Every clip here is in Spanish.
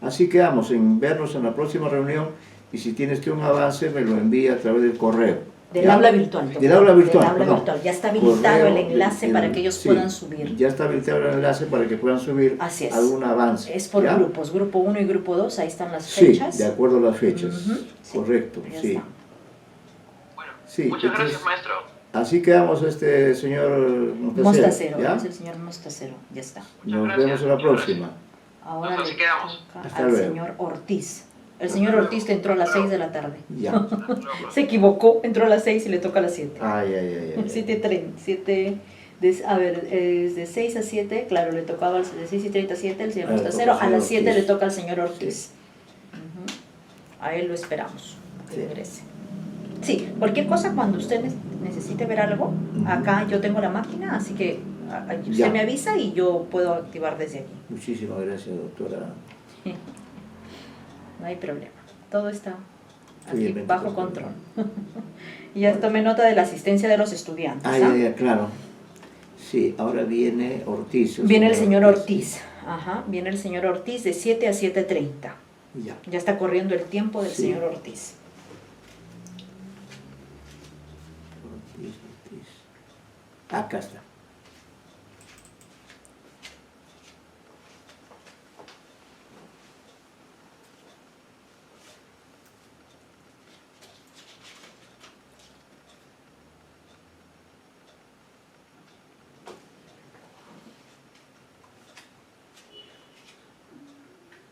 Así quedamos en vernos en la próxima reunión y si tienes que un avance me lo envía a través del correo. Del ¿Ya? aula virtual. Doctor. Del aula virtual, Del aula perdón. virtual. Ya está habilitado Correo, el enlace para que ellos sí, puedan subir. Ya está habilitado el enlace para que puedan subir Así es. algún avance. Es por ¿ya? grupos, grupo 1 y grupo 2, ahí están las fechas. Sí, de acuerdo a las fechas. Sí, correcto, ya sí. está. Bueno, Sí, muchas gracias, maestro. Así quedamos, señor Mostacero, ¿ya? es el señor Mostacero, ya está. Nos gracias, vemos en la muchas próxima. Ahora Así le quedamos. toca Hasta al luego. señor Ortiz. El señor Ortiz que entró a las 6 de la tarde. Ya. Se equivocó, entró a las 6 y le toca a las 7. Ay, ay, ay, ay. 7, a ver, es de 6 a 7, claro, le tocaba de 6 y 37 el señor Ah, le Mostacero, toca a al las señor 7 le Ortiz. toca al señor Ortiz. Sí. A él lo esperamos, que Sí. ingrese. Sí, cualquier cosa cuando usted necesite ver algo, acá yo tengo la máquina, así que usted Ya. me avisa y yo puedo activar desde aquí. Muchísimas gracias, doctora. No hay problema, todo está aquí Felizmente bajo todo control. Y ya tomé nota de la asistencia de los estudiantes. Ah, ya, ya, claro. Sí, ahora viene Ortiz. Viene el señor Ortiz. Ajá, viene el señor Ortiz de 7 a 7:30. Ya. Ya está corriendo el tiempo del Sí. señor Ortiz. Ortiz. Acá está.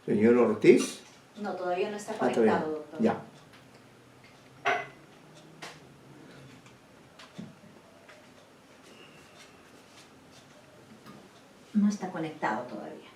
Señor Ortiz. No, todavía no está Todavía conectado, no. doctor. Ya. No está conectado todavía.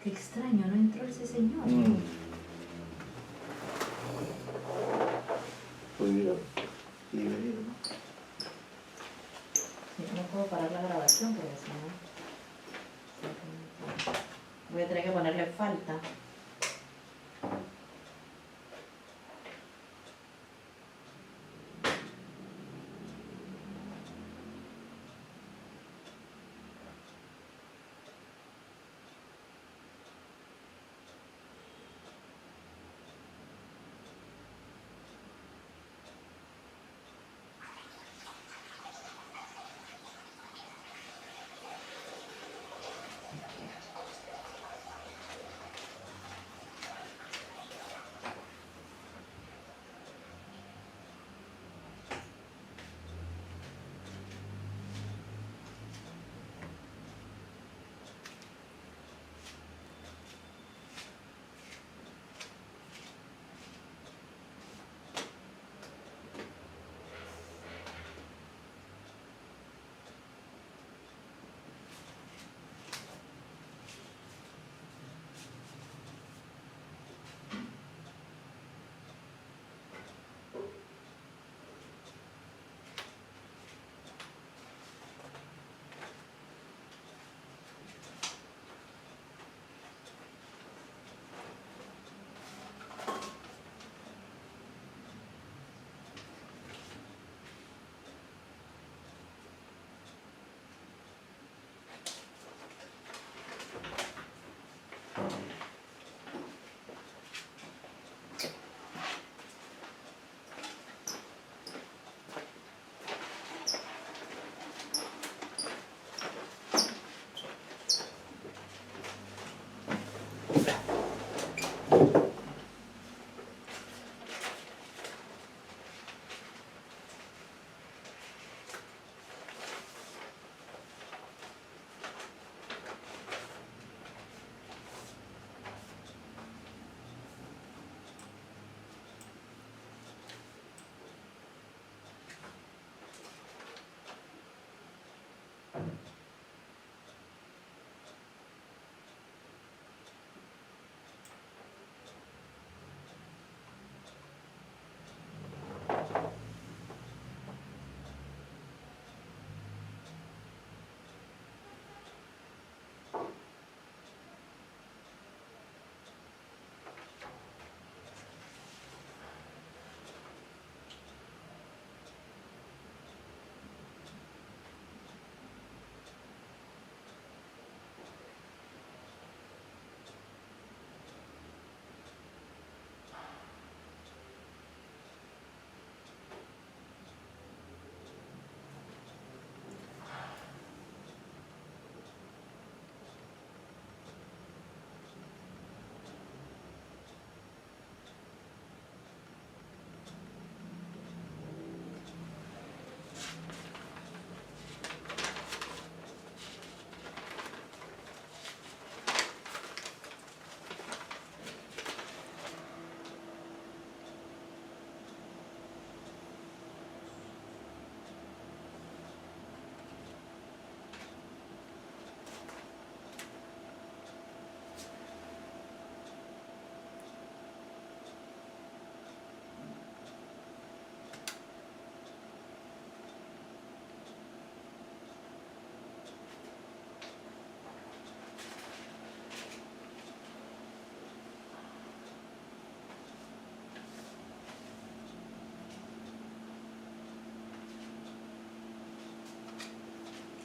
Qué extraño, no entró ese señor. Pudiera venir, ¿no? Sí, no puedo parar la grabación porque si no... Voy a tener que ponerle falta.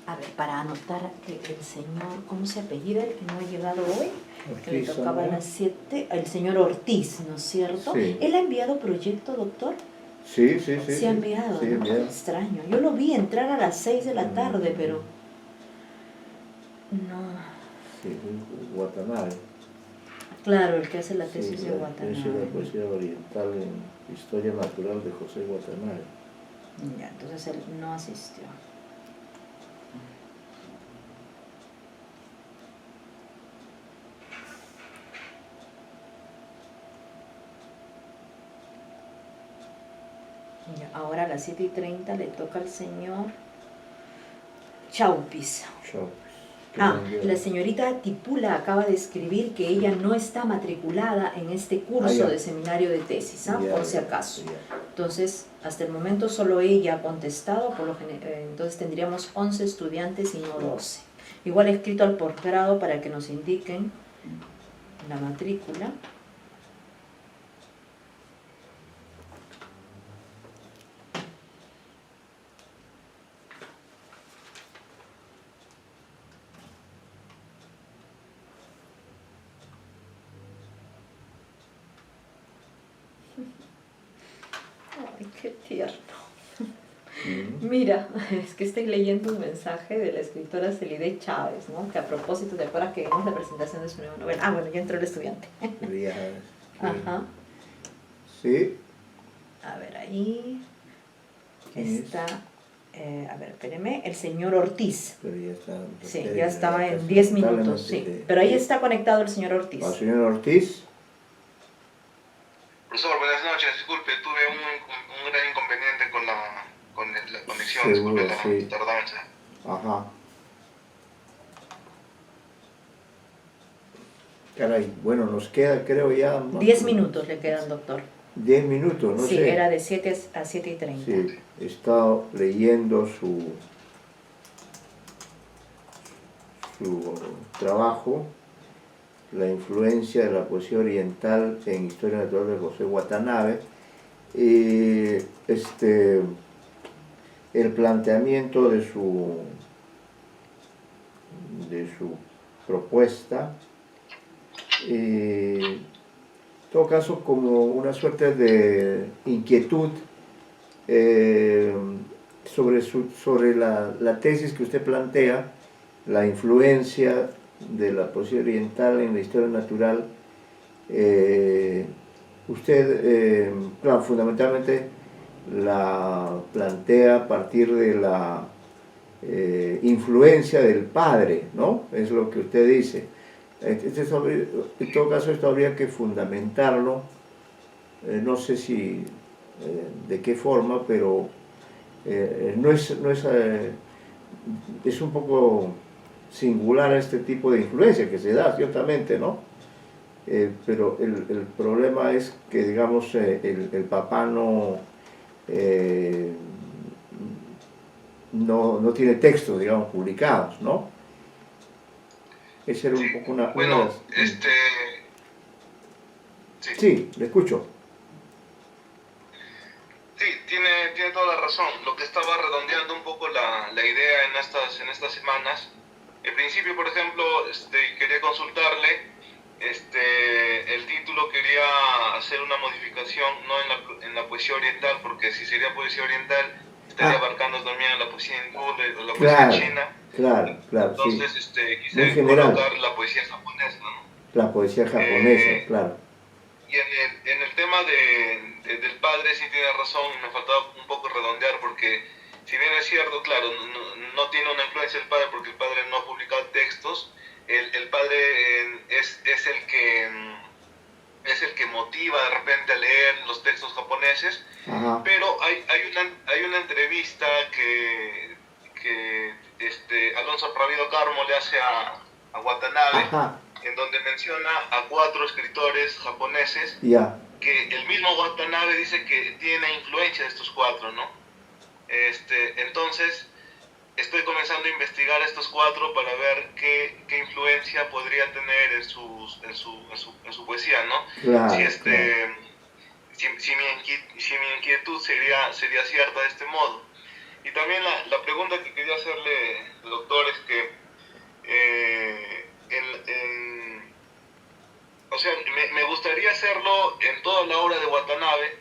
A ver, para anotar que el señor, ¿cómo se apellida el que no ha llegado hoy? Que le Ortiz, tocaba a ¿no? las 7, el señor Ortiz, ¿no es cierto? Sí. ¿Él ha enviado proyecto, doctor? Sí, sí, sí. Sí ha enviado, Sí, ¿no? enviado. Qué extraño. Yo lo vi entrar a las 6 de la tarde, pero... No. Sí, Guatanare. Claro, el que hace la Sí, tesis de la tesis de Guatanare. poesía oriental en Historia Natural de José Guatanare. Ya, entonces él no asistió. Ya, ahora a las 7:30 le toca al señor Chaupis. Chao. La señorita Tipula acaba de escribir que ella no está matriculada en este curso ya. de seminario de tesis, Ya, por si ya, acaso. ya. Entonces, hasta el momento solo ella ha contestado, entonces tendríamos 11 estudiantes y no 12. Igual he escrito al posgrado para que nos indiquen la matrícula. Ay, qué tierno. Mira, es que estoy leyendo un mensaje de la escritora Celide Chávez, ¿no? Que a propósito, ¿te acuerdas que vimos la presentación de su nueva novela? Ah, bueno, ya entró el estudiante. Ya, sí. Ajá. Sí. A ver, ahí ¿Quién es? está, a ver, espéreme, el señor Ortiz. Pero ya está. Sí, ya estaba en 10 minutos, sí. Pero ahí está conectado el señor Ortiz. Al señor Ortiz. Profesor, buenas noches. Disculpe, tuve un gran inconveniente con la conexión. Seguro, Disculpe la sí. tardanza. Ajá. Caray, bueno, nos queda, creo ya... más 10 o- minutos le quedan, doctor. 10 minutos, no Sí, sé. era de 7 a 7:30. Sí, he estado leyendo su trabajo, La influencia de la poesía oriental en Historia Natural de José Watanabe, y el planteamiento de su propuesta, en todo caso como una suerte de inquietud sobre la tesis que usted plantea, la influencia de la poesía oriental en la historia natural. Usted, claro, fundamentalmente la plantea a partir de la influencia del padre, ¿no? Es lo que usted dice. En todo caso, esto habría que fundamentarlo, no sé si de qué forma, pero es un poco singular este tipo de influencia que se da, ciertamente, ¿no? Pero el problema es que, digamos, el papá no tiene textos, digamos, publicados, ¿no? Esa era un poco una de Bueno, las... Sí, Sí, le escucho. sí, tiene toda la razón. Lo que estaba redondeando un poco la idea en estas semanas. En principio, por ejemplo, quería consultarle, el título quería hacer una modificación, no en la poesía oriental, porque si sería poesía oriental, estaría abarcando también la poesía hindú o la poesía china. Claro, Entonces, sí. quise Muy general. colocar la poesía japonesa, ¿no? La poesía japonesa, claro. Y en el tema del padre sí tiene razón, me faltaba un poco redondear, porque si bien es cierto, claro, no tiene una influencia el padre porque el padre no ha publicado textos, el padre es el que motiva de repente a leer los textos japoneses. Ajá. Pero hay una entrevista que Alonso Rabido Carmo le hace a Watanabe. Ajá. En donde menciona a 4 escritores japoneses, que el mismo Watanabe dice que tiene influencia de estos 4, ¿no? Entonces, estoy comenzando a investigar a estos 4 para ver qué influencia podría tener en su poesía, ¿no? Claro, si mi inquietud sería cierta de este modo. Y también la pregunta que quería hacerle, doctor, es que o sea, me gustaría hacerlo en toda la obra de Watanabe,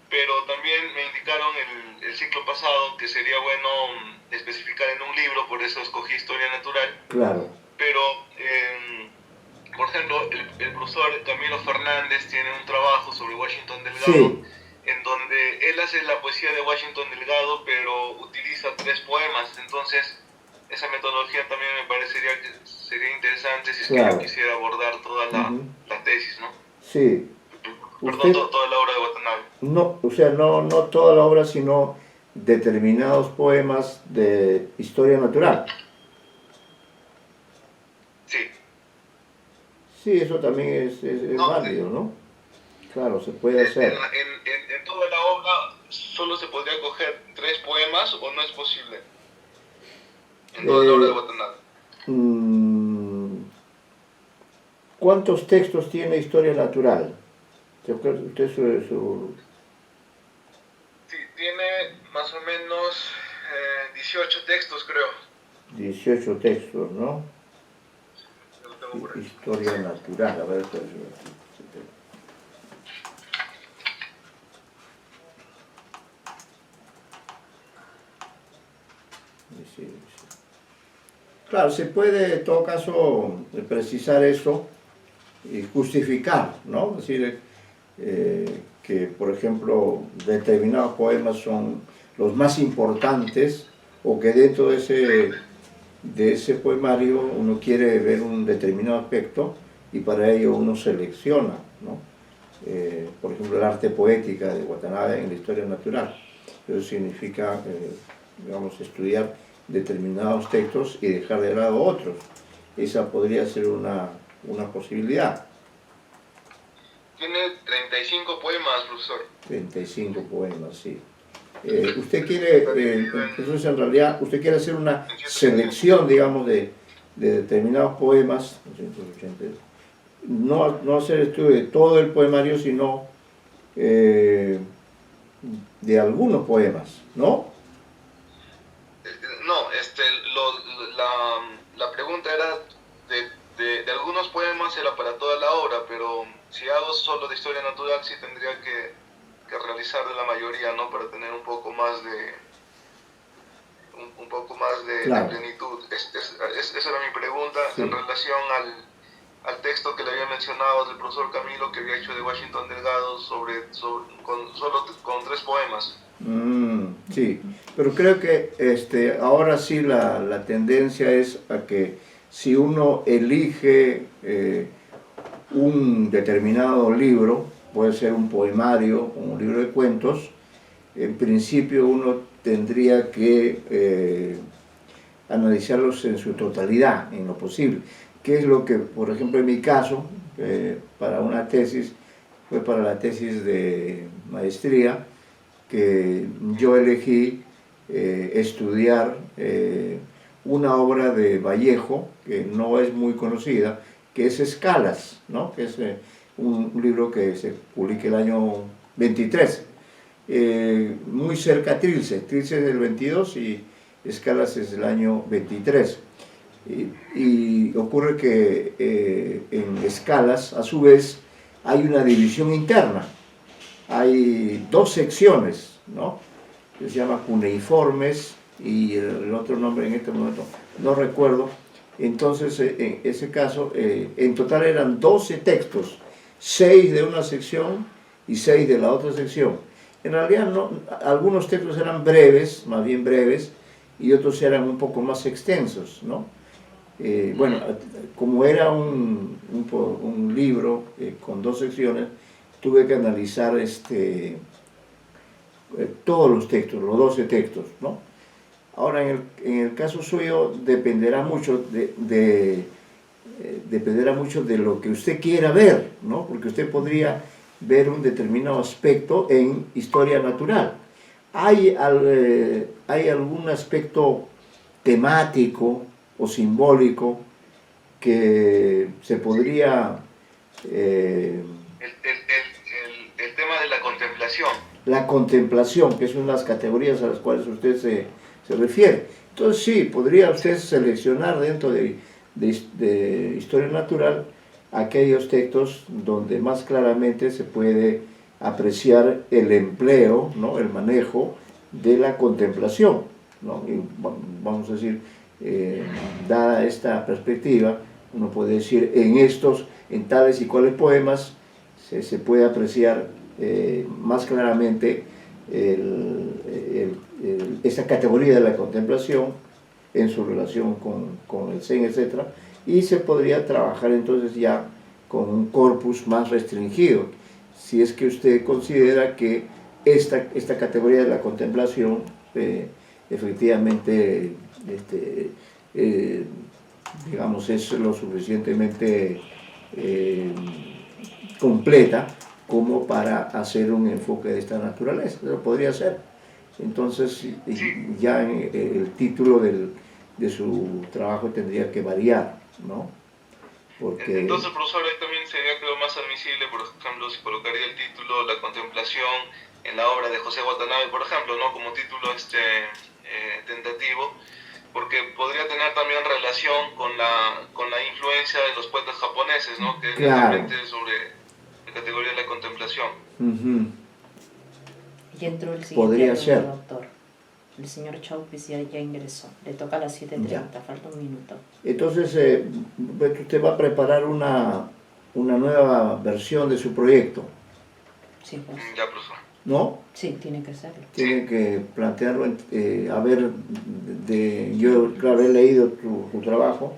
pero también me indicaron el ciclo pasado que sería bueno especificar en un libro, por eso escogí Historia Natural. Claro. Pero, por ejemplo, el profesor Camilo Fernández tiene un trabajo sobre Washington Delgado, en donde él hace la poesía de Washington Delgado, pero utiliza 3 poemas, entonces esa metodología también me parecería que sería interesante si es que yo quisiera abordar toda la tesis, ¿no? Sí. Perdón, toda la obra de Watanabe. No, o sea, no toda la obra, sino determinados poemas de historia natural. Sí, eso también es No, válido, ¿no? Claro, se puede hacer. en toda la obra solo se podría coger 3 poemas o no es posible. En toda la obra de Eh, Watanabe. mm, ¿Cuántos textos tiene Historia Natural? Usted Sí, tiene más o menos 18 textos, creo. 18 textos, ¿no? Yo lo tengo por aquí. Historia Natural, a ver, sí, sí. Claro, se puede en todo caso precisar eso y justificar, ¿no? Es decir, que por ejemplo determinados poemas son los más importantes o que dentro de ese poemario uno quiere ver un determinado aspecto y para ello uno selecciona, ¿no? Por ejemplo, el arte poética de Watanabe en la historia natural. Eso significa, digamos, estudiar determinados textos y dejar de lado otros. Esa podría ser una posibilidad. Tiene 35 poemas, profesor. 35 poemas, sí. Usted quiere, entonces en realidad, usted quiere hacer una selección, digamos, de determinados poemas, 280, no hacer estudio de todo el poemario, sino de algunos poemas, ¿no? No, la pregunta era de algunos poemas era para toda la obra, pero si hago solo de historia natural sí tendría que realizar de la mayoría, ¿no? Para tener un poco más de Claro. plenitud. Esa era mi pregunta, Sí. en relación al texto que le había mencionado del profesor Camilo, que había hecho de Washington Delgado solo con 3 poemas. Sí, pero creo que ahora sí la tendencia es a que si uno elige un determinado libro, puede ser un poemario o un libro de cuentos, en principio uno tendría que analizarlos en su totalidad, en lo posible. ¿Qué es lo que, por ejemplo, en mi caso, para una tesis, fue para la tesis de maestría, que yo elegí estudiar una obra de Vallejo, que no es muy conocida, que es Escalas, ¿no? Que es un libro que se publica el año 23, muy cerca a Trilce. Trilce es del 22 y Escalas es del año 23. Y ocurre que en Escalas, a su vez, hay una división interna. Hay 2 secciones, ¿no? Que se llama cuneiformes y el otro nombre en este momento no recuerdo. Entonces, en ese caso, en total eran 12 textos, 6 de una sección y 6 de la otra sección. En realidad, no, algunos textos eran breves, más bien breves, y otros eran un poco más extensos, ¿no? Bueno, como era un libro con 2 secciones, tuve que analizar todos los textos, los 12 textos, ¿no? Ahora, en el caso suyo, dependerá mucho dependerá mucho de lo que usted quiera ver, ¿no? Porque usted podría ver un determinado aspecto en historia natural. ¿Hay algún aspecto temático o simbólico que se podría... El tema de la contemplación. La contemplación, que es una de las categorías a las cuales usted se refiere. Entonces sí, podría usted seleccionar dentro de historia natural aquellos textos donde más claramente se puede apreciar el empleo, ¿no? El manejo de la contemplación, ¿no? Y vamos a decir, dada esta perspectiva, uno puede decir en tales y cuales poemas se puede apreciar más claramente esa categoría de la contemplación en su relación con el Zen, etc. Y se podría trabajar entonces ya con un corpus más restringido, si es que usted considera que esta categoría de la contemplación efectivamente digamos, es lo suficientemente completa como para hacer un enfoque de esta naturaleza. Pero podría ser. Entonces, ya el título de su trabajo tendría que variar, ¿no? Porque... Entonces, profesor, ahí también sería, creo, más admisible, por ejemplo, si colocaría el título La contemplación en la obra de José Watanabe, por ejemplo, ¿no? Como título tentativo, porque podría tener también relación con la influencia de los poetas japoneses, ¿no? Que es netamente sobre la categoría de la contemplación. Y entró el Podría siguiente ser. doctor. El señor Chaupis ya ingresó. Le toca a las 7:30, falta un minuto. Entonces, usted va a preparar una nueva versión de su proyecto. Sí, pues. Ya, profesor. ¿No? Sí, tiene que serlo. Tiene que plantearlo, a ver, yo claro he leído tu trabajo,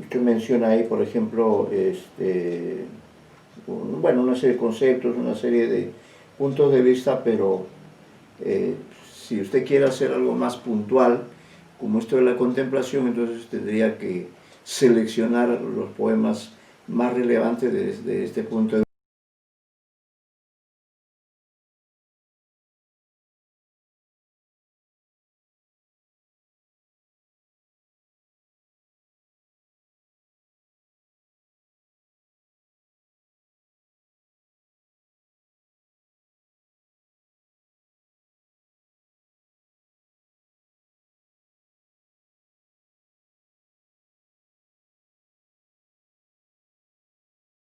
usted menciona ahí por ejemplo, bueno, una serie de conceptos, una serie de puntos de vista, pero si usted quiere hacer algo más puntual, como esto de la contemplación, entonces tendría que seleccionar los poemas más relevantes desde este punto de